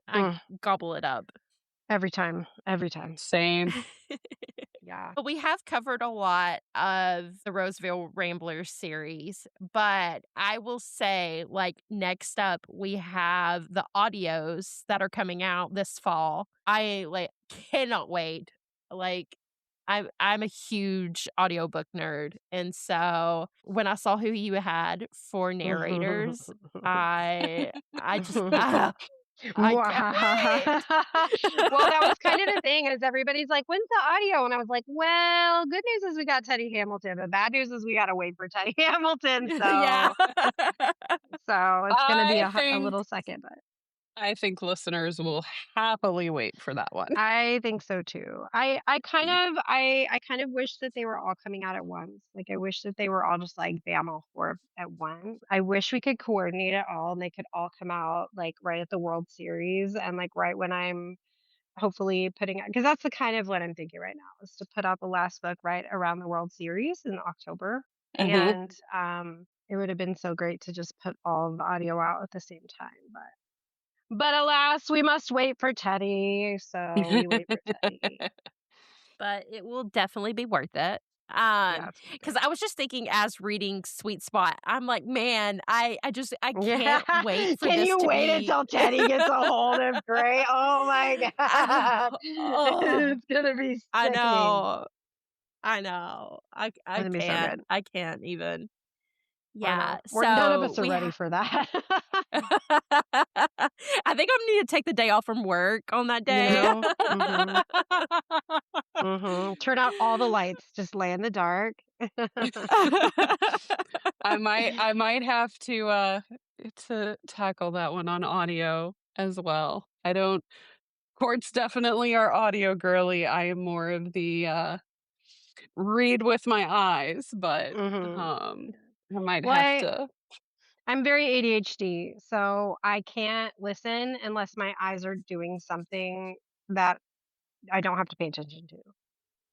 I mm. gobble it up. Every time, every time. Same. Yeah. But we have covered a lot of the Roseville Ramblers series, but I will say, like, next up, we have the audios that are coming out this fall. I like cannot wait. Like, I'm a huge audiobook nerd, and so when I saw who you had for narrators, I just I can't wait. Well, that was kind of the thing is everybody's like, when's the audio? And I was like, well, good news is we got Teddy Hamilton, but bad news is we got to wait for Teddy Hamilton. Yeah. So it's going to be I a think little second, but I think listeners will happily wait for that one. I think so too. I kind of wish that they were all coming out at once. Like I wish that they were all just like bam all four at once. I wish we could coordinate it all and they could all come out like right at the World Series and like right when I'm hopefully putting out because that's the kind of what I'm thinking right now is to put out the last book right around the World Series in October. Mhm. And it would have been so great to just put all of the audio out at the same time, but alas, we must wait for Teddy. So we wait for Teddy. But it will definitely be worth it. Yeah, it's Because worth I was just thinking as reading Sweet Spot, I'm like, man, I it. can't wait for Can this you to wait be. until Teddy gets a hold of Gray? Oh my I, God. oh, It's gonna be I sickening. know, I know, It's gonna be so good. I can't even. I know. Yeah, None of so us are ready for that. I think I'm gonna need to take the day off from work on that You day. know? Turn out all the lights. Just lay in the dark. I might have to tackle that one on audio as well. I don't Court's definitely our audio girly. I am more of the read with my eyes, but Mhm. I might Well, have to. I'm very ADHD, so I can't listen unless my eyes are doing something that I don't have to pay attention to.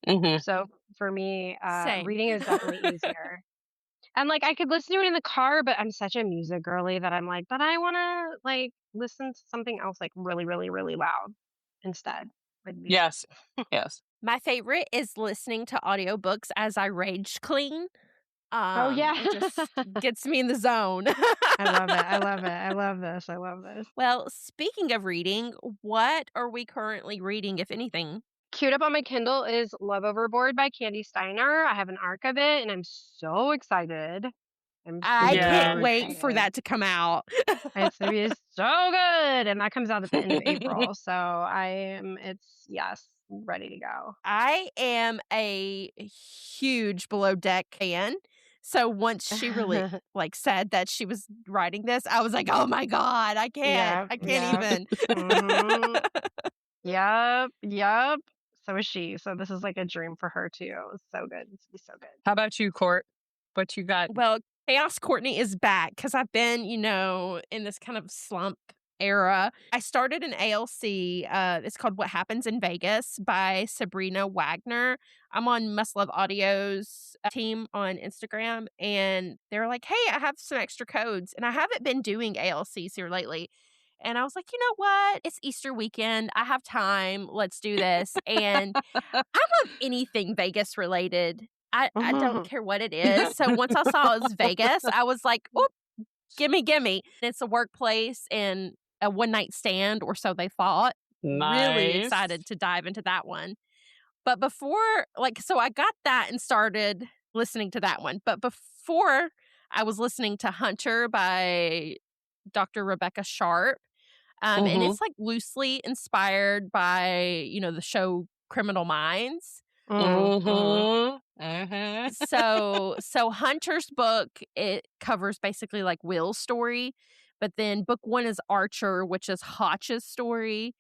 Mhm. So for me, Same. reading is definitely easier. And like I could listen to it in the car, but I'm such a music girly that I'm like, but I want to like listen to something else like really, really, really loud instead, like music. Yes. Yes. My favorite is listening to audiobooks as I rage clean. Oh yeah. It just gets me in the zone. I love it. I love it. I love this. I love this. Well, speaking of reading, what are we currently reading, if anything? Queued up on my Kindle is Love Overboard by Candy Steiner. I have an arc of it and I'm so excited. I'm I can't so Yes. wait for excited. that to come out. It's gonna be so good. And that comes out at the end of April. So yes, ready to go. I am a huge Below Deck fan. So once she really said that she was writing this, I was like, "Oh my god, I can't. Yeah, I can't yeah. even." hmm Yep, yep. So is she. So this is like a dream for her too. It's so good. It's gonna be so good. How about you, Court? What you got? Well, Chaos Courtney is back because I've been, in this kind of slump era. I started an ALC. It's called What Happens in Vegas by Sabrina Wagner. I'm on Must Love Audio's team on Instagram, and they're like, hey, I have some extra codes. And I haven't been doing ALCs here lately. And I was like, you know what? It's Easter weekend. I have time. Let's do this. And I love anything Vegas related. I don't care what it is. So once I saw it was Vegas, I was like, "Oop, gimme, gimme." It's a workplace and a one night stand, or so they thought. Really Nice. excited to dive into that one. But before, so I got that and started listening to that one. But before, I was listening to Hunter by Dr. Rebecca Sharp. And Mhm. it's loosely inspired by, the show Criminal Minds. Uh-huh. Uh-huh. So Hunter's book, it covers basically like Will's story, but then book 1 is Archer, which is Hotch's story.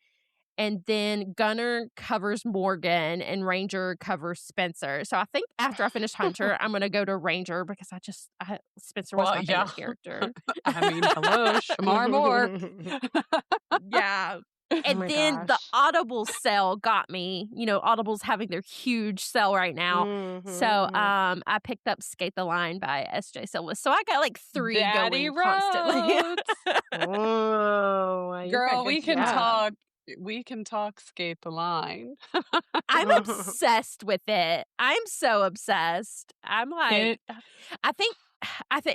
And then Gunner covers Morgan and Ranger covers Spencer. So I think after I finish Hunter, I'm going to go to Ranger because Spencer was Well, my yeah. favorite character. I mean, hello, Shamar Moore. Yeah. Oh And my then the gosh. Audible sale got me. Audible's having their huge sale right now. So I picked up Skate the Line by S.J. Silva. So I got like 3 Daddy going constantly. Roads. Oh, you got Girl, good we can stuff. talk. We can talk Skate the Line. I'm obsessed with it. I'm so obsessed. I'm like, I think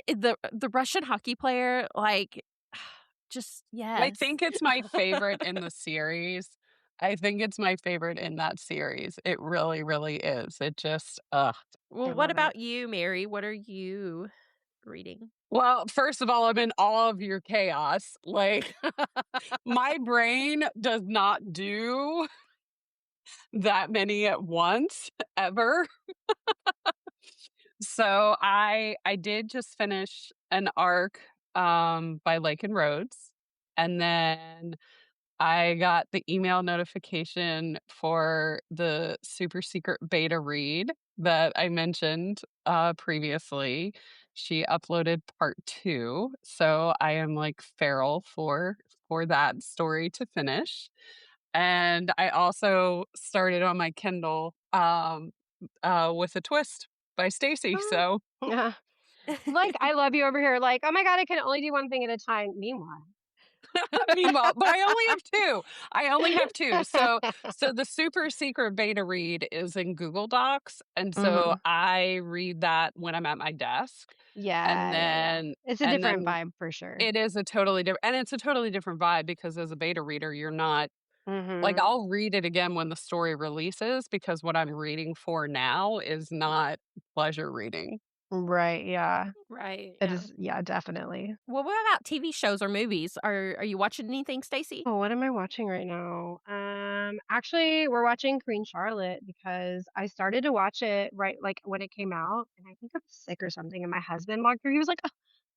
the Russian hockey player, like, just yes. I think it's my favorite in the series. I think it's my favorite in that series. It really, really is. It just, Well, I what love about it. you, Mary? What are you reading? Well, first of all, I'm in awe of your chaos. Like, my brain does not do that many at once, ever. So I did just finish an arc by Lake and Rhodes, and then I got the email notification for the super secret beta read that I mentioned previously. She uploaded part 2, so I am like feral for that story to finish. And I also started on my Kindle with a twist by Staci. So Yeah. Like, I love you over here. Like, oh my God, I can only do one thing at a time. Meanwhile. meanwhile, but I only have 2. I only have 2. So the super secret beta read is in Google Docs, and so I read that when I'm at my desk. And Yeah. It's a and different then vibe for sure. it is a totally different, and it's a totally different vibe because as a beta reader, you're not like, Mhm. I'll read it again when the story releases because what I'm reading for now is not pleasure reading. Right, yeah. Right. It Yeah. is, yeah, definitely. Well, what about TV shows or movies? Are you watching anything, Stacy? Oh, what am I watching right now? Actually, we're watching Queen Charlotte because I started to watch it right like when it came out, and I think I was sick or something, and my husband walked through. He was like, "Oh,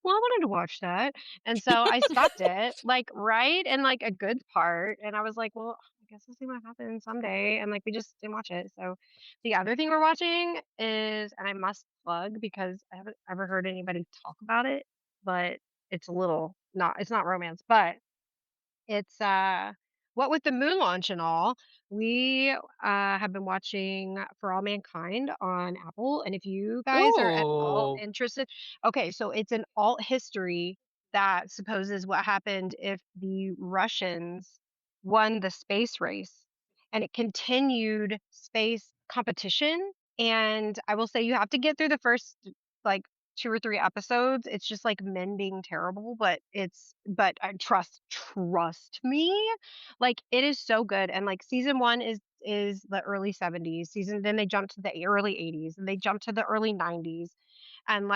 well, I wanted to watch that," and so I stopped it, like right in like a good part, and I was like, "Well, I guess we'll see what happens someday," and like we just didn't watch it. So the other thing we're watching is, and I must plug because I haven't ever heard anybody talk about it, but it's a little not, it's not romance, but it's what with the moon launch and all, we have been watching For All Mankind on Apple. And if you guys are at all Ooh. interested, okay, so it's an alt history that supposes what happened if the Russians won the space race and it continued space competition. And I will say you have to get through the first like 2 or 3 episodes. It's just like men being terrible, but trust me, like it is so good. And like season 1 is the early 70s season, then they jump to the early 80s, and they jump to the early 90s, and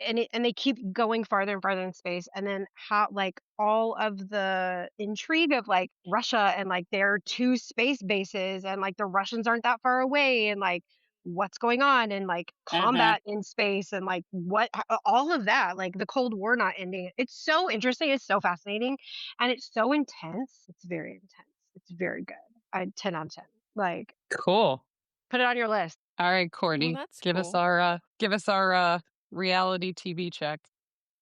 and they keep going farther and farther in space, and then how like all of the intrigue of like Russia and like their 2 space bases, and like the Russians aren't that far away, and like what's going on, and like Uh-huh. combat in space, and like all of that, like the Cold War not ending. It's so interesting, it's so fascinating, and it's so intense. It's very intense. It's very good. I 10 out of 10. Like, Cool. put it on your list. All right, Well, Courtney, that's give us cool. our reality TV check.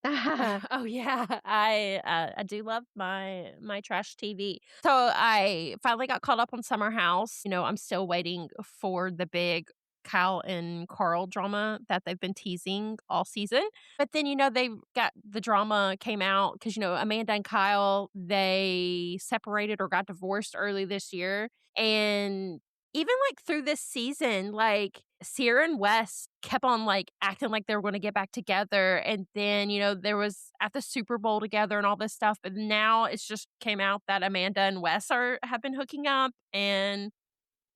Oh yeah, I do love my trash TV. So I finally got caught up on Summer House. I'm still waiting for the big Kyle and Carl drama that they've been teasing all season. But then they got the drama came out because Amanda and Kyle, they separated or got divorced early this year, and even like through this season, like Sierra and Wes kept on like acting like they were going to get back together. And then, there was at the Super Bowl together and all this stuff. But now it's just came out that Amanda and Wes have been hooking up and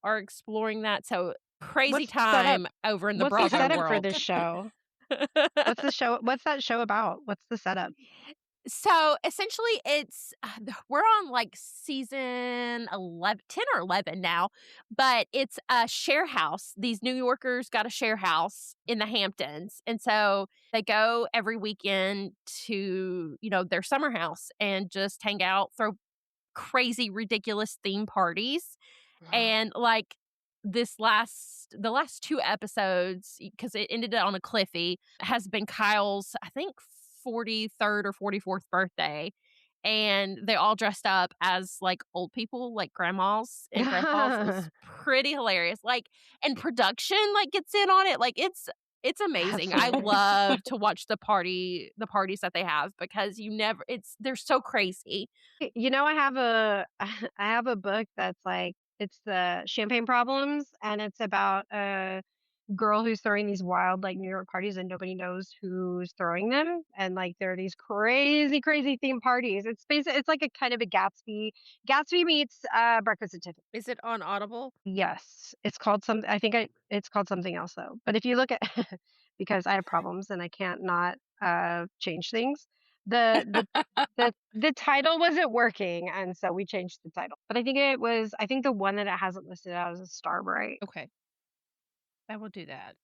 are exploring that. So crazy What's the setup? time over in the What's the Bravo setup for world. this show? What's the show? What's that show about? What's the setup? So essentially, we're on like season 11, 10 or 11 now, but it's a share house. These New Yorkers got a share house in the Hamptons. And so they go every weekend to, their summer house and just hang out, throw crazy, ridiculous theme parties. And like the last two episodes, because it ended on a cliffy, has been Kyle's, I think, 43rd or 44th birthday. And they all dressed up as like old people, like grandmas and grandpas. It was pretty hilarious. Like, and production like gets in on it. Like it's amazing. That's I hilarious. love to watch the parties that they have because they're so crazy. I have a I have a book that's like it's the Champagne Problems, and it's about a girl who's throwing these wild like New York parties and nobody knows who's throwing them, and like there are these crazy crazy themed parties. It's like a kind of a Gatsby meets Breakfast at Tiffany. Is it on Audible? Yes, it's called some. I think it's called something else though. But if you look at because I have problems and I can't not change things. The title wasn't working, and so we changed the title. But I think the one that it hasn't listed out is Starbright. Okay. I will do that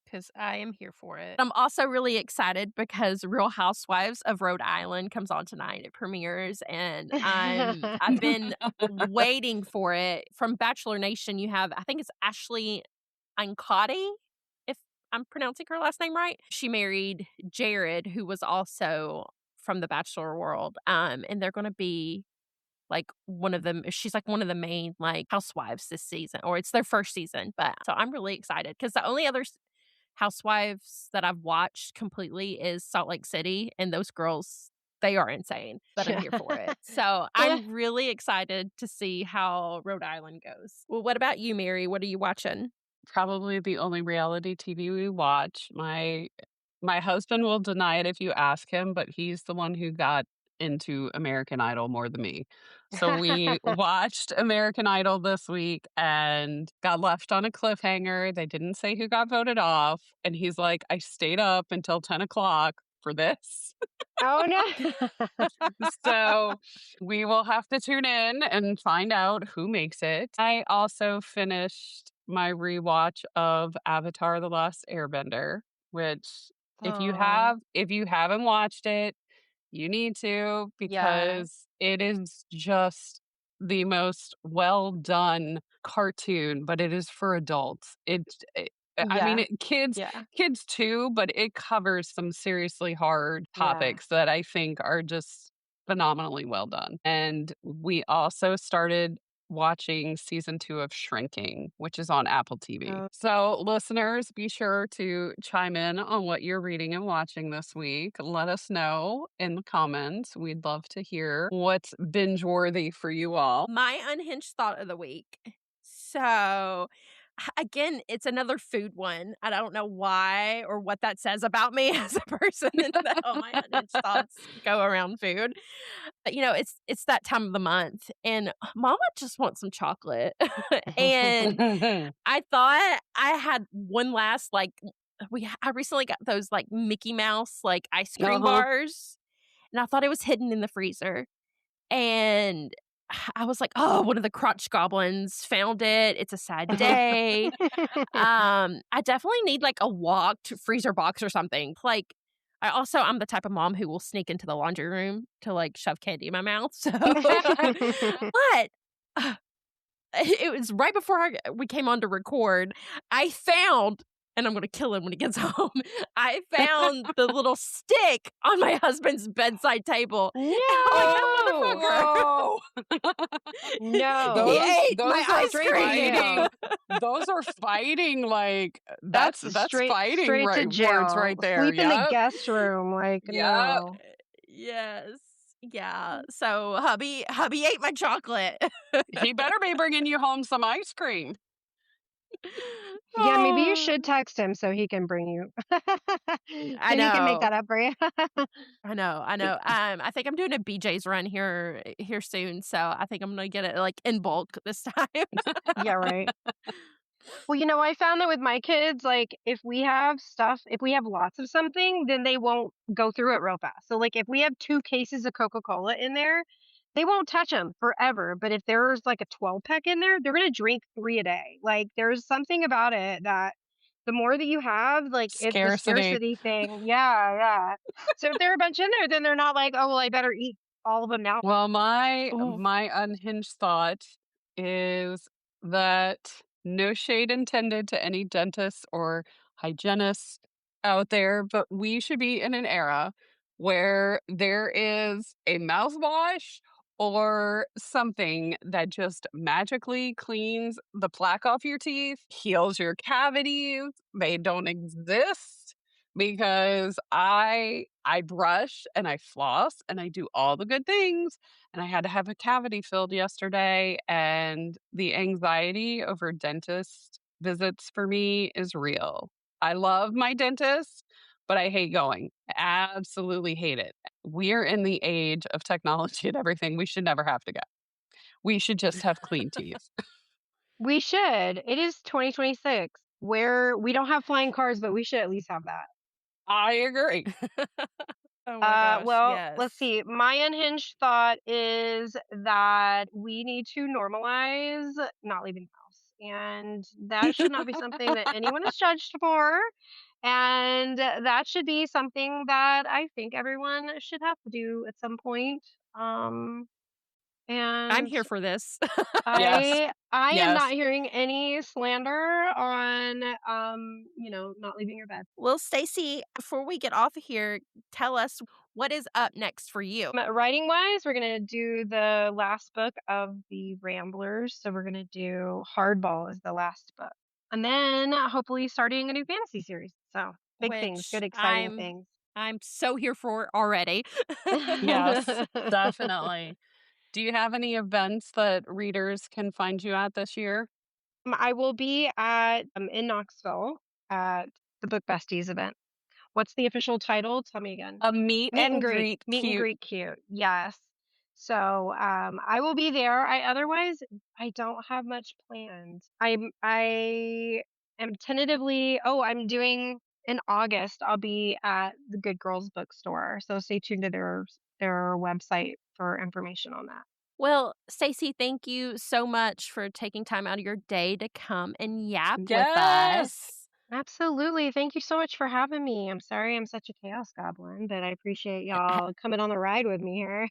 because I am here for it. I'm also really excited because Real Housewives of Rhode Island comes on tonight. It premieres, and I've been waiting for it. From Bachelor Nation, you have, I think it's Ashley Ancati, if I'm pronouncing her last name right. She married Jared, who was also from the Bachelor world, and they're going to be like one of them. She's like one of the main like housewives this season, or it's their first season. But so I'm really excited because the only other housewives that I've watched completely is Salt Lake City, and those girls, they are insane, but I'm here for it. So I'm really excited to see how Rhode Island goes. Well, what about you, Mary? What are you watching? Probably the only reality TV we watch. My husband will deny it if you ask him, but he's the one who got into American Idol more than me. So we watched American Idol this week and got left on a cliffhanger. They didn't say who got voted off. And he's like, I stayed up until 10 o'clock for this. Oh no. So we will have to tune in and find out who makes it. I also finished my rewatch of Avatar: The Last Airbender, which Oh, if you haven't watched it, you need to yeah. because it is just the most well done cartoon, but it is for adults. I mean, Yeah. kids Yeah. kids too, but it covers some seriously hard Yeah. topics that I think are just phenomenally well done. And we also started watching season 2 of Shrinking, which is on Apple TV. Oh. So, listeners, be sure to chime in on what you're reading and watching this week. Let us know in the comments. We'd love to hear what's binge worthy for you all. My unhinged thought of the week. So, again, it's another food one. I don't know why or what that says about me as a person that all my unhinged thoughts go around food. But it's that time of the month, and Mama just wants some chocolate. And I thought I had one last I recently got those like Mickey Mouse like ice cream Uh-huh. bars, and I thought it was hidden in the freezer. And I was like, "Oh, one of the crotch goblins found it. It's a sad day." I definitely need like a locked freezer box or something. Like, I'm the type of mom who will sneak into the laundry room to like shove candy in my mouth. So, but it was right before we came on to record. I found, and I'm going to kill him when he gets home. I found the little stick on my husband's bedside table. No. I'm like, that motherfucker. No. He ate those my are ice straight to cream. jail. Those are fighting like that's Straight fighting straight to right jail. words right there. Sleep in the Yep. guest room. Like, Yep. no. Yes. Yeah. So hubby ate my chocolate. He better be bringing you home some ice cream. Yeah, maybe you Oh, should text him so he can bring you. So I he can make know. that up for you. I know. I think I'm doing a BJ's run here soon, so I think I'm gonna get it like in bulk this time. Yeah, right. Well, I found that with my kids, like if we have lots of something, then they won't go through it real fast. So like if we have 2 cases of Coca-Cola in there, they won't touch them forever. But if there's like a 12 pack in there, they're gonna drink 3 a day. Like there's something about it that the more that you have, like it's the Scarcity. scarcity thing. Yeah, yeah. So if there are a bunch in there, then they're not like, oh well, I better eat all of them now. Well, my Ooh. my unhinged thought is that no shade intended to any dentists or hygienists out there, but we should be in an era where there is a mouthwash or something that just magically cleans the plaque off your teeth, heals your cavities. They don't exist because I brush and I floss and I do all the good things, and I had to have a cavity filled yesterday, and the anxiety over dentist visits for me is real. I love my dentist, but I hate going. Absolutely hate it. We're in the age of technology and everything. We should never have to go. We should just have clean teeth. We should. It is 2026 where we don't have flying cars, but we should at least have that. I agree. Oh my gosh, Well, yes. let's see. My unhinged thought is that we need to normalize not leaving the house. And that should not be something that anyone is judged for. And that should be something that I think everyone should have to do at some point. I'm And here for this. Yes. I am not Yes. hearing any slander on not leaving your bed. Well, Stacy, before we get off of here, tell us what is up next for you. Writing wise, we're gonna do the last book of the Ramblers. So we're gonna do Hardball as the last book. And then hopefully starting a new fantasy series. So big things, Which good exciting things. I'm so here for already. Yes, definitely. Do you have any events that readers can find you at this year? I will be at in Knoxville at the Book Besties event. What's the official title? Tell me again. A meet and greet Meet and cute. greet cute. Yes. So I will be there. I don't have much planned. I am tentatively I'm doing in August, I'll be at the Good Girls bookstore. So stay tuned to their website for information on that. Well, Stacy, thank you so much for taking time out of your day to come and yap with Yes. us. Absolutely. Thank you so much for having me. I'm sorry I'm such a chaos goblin, but I appreciate y'all coming on the ride with me here.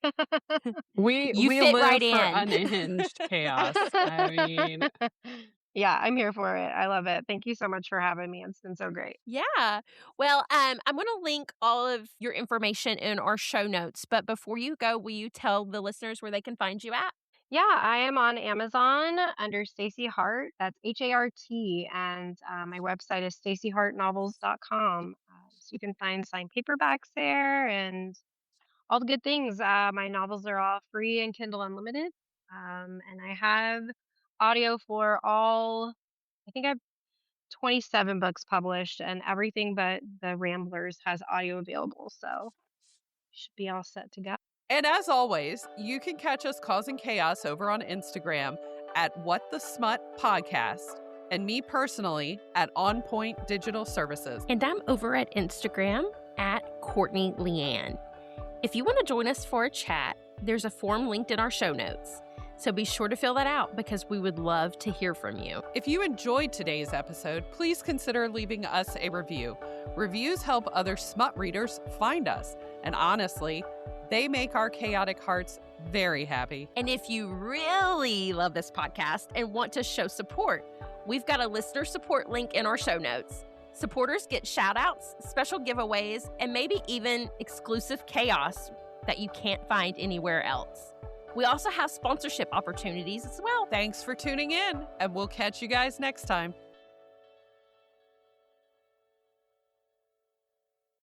You We fit live right for in. unhinged chaos. I mean, Yeah, I'm here for it. I love it. Thank you so much for having me. It's been so great. Yeah. Well, I'm going to link all of your information in our show notes. But before you go, will you tell the listeners where they can find you at? Yeah, I am on Amazon under Staci Hart. That's Hart. And my website is stacihartnovels.com. So you can find signed paperbacks there and all the good things. My novels are all free and Kindle Unlimited. And I have audio for I think I have 27 books published, and everything but the Ramblers has audio available. So should be all set to go. And as always, you can catch us causing chaos over on Instagram at What the Smut Podcast, and me personally at On Point Digital Services. And I'm over at Instagram at Courtney Leanne. If you want to join us for a chat, there's a form linked in our show notes. So be sure to fill that out because we would love to hear from you. If you enjoyed today's episode, please consider leaving us a review. Reviews help other smut readers find us. And honestly, they make our chaotic hearts very happy. And if you really love this podcast and want to show support, we've got a listener support link in our show notes. Supporters get shout outs, special giveaways, and maybe even exclusive chaos that you can't find anywhere else. We also have sponsorship opportunities as well. Thanks for tuning in, and we'll catch you guys next time.